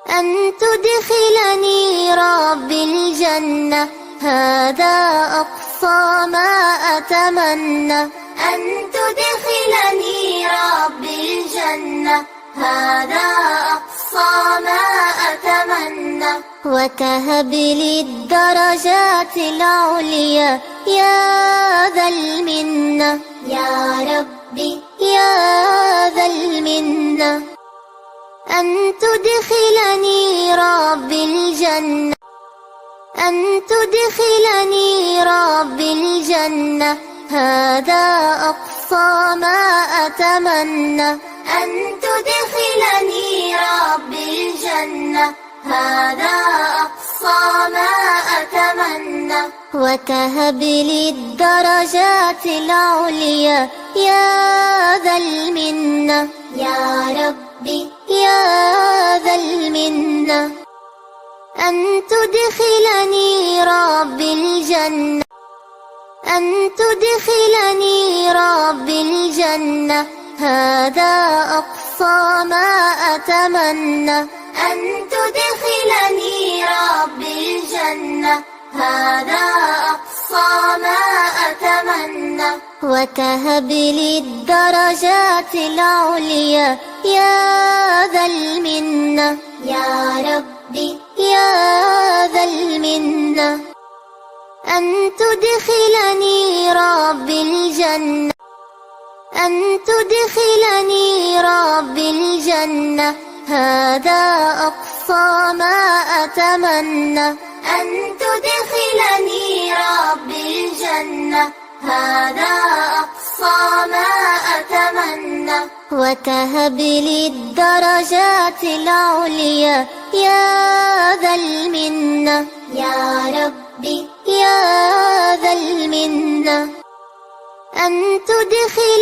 أن تدخلني ربي الجنة، هذا أقصى ما أتمنى. أن تدخلني ربي الجنة، هذا أقصى ما أتمنى. وكهب لي الدرجات العليا يا ذا المنة، يا ربي يا ذا المنة. أن تدخلني ربي الجنة، أن تدخلني ربي الجنة، هذا أقصى ما أتمنى. أن تدخلني ربي الجنة، هذا أقصى ما أتمنى. وكهب لي الدرجات العليا يا ذا المنة، يا ربي يا ذا المنة. أن تدخلني ربي الجنة، أن تدخلني ربي الجنة، هذا أقصى ما أتمنى. أن تدخلني ربي الجنة، هذا أقصى ما أتمنى. وكهب لي الدرجات العليا يا ذا المنة، يا ربي يا ذا المنة. أن تدخلني ربي الجنة، أن تدخلني ربي الجنة، هذا أقصى ما أتمنى. أن تدخلني ربي الجنة، هذا أقصى ما أتمنى. وكهب لي الدرجات العليا يا ذا المنة، يا ربي يا ذا المنة. أن تدخل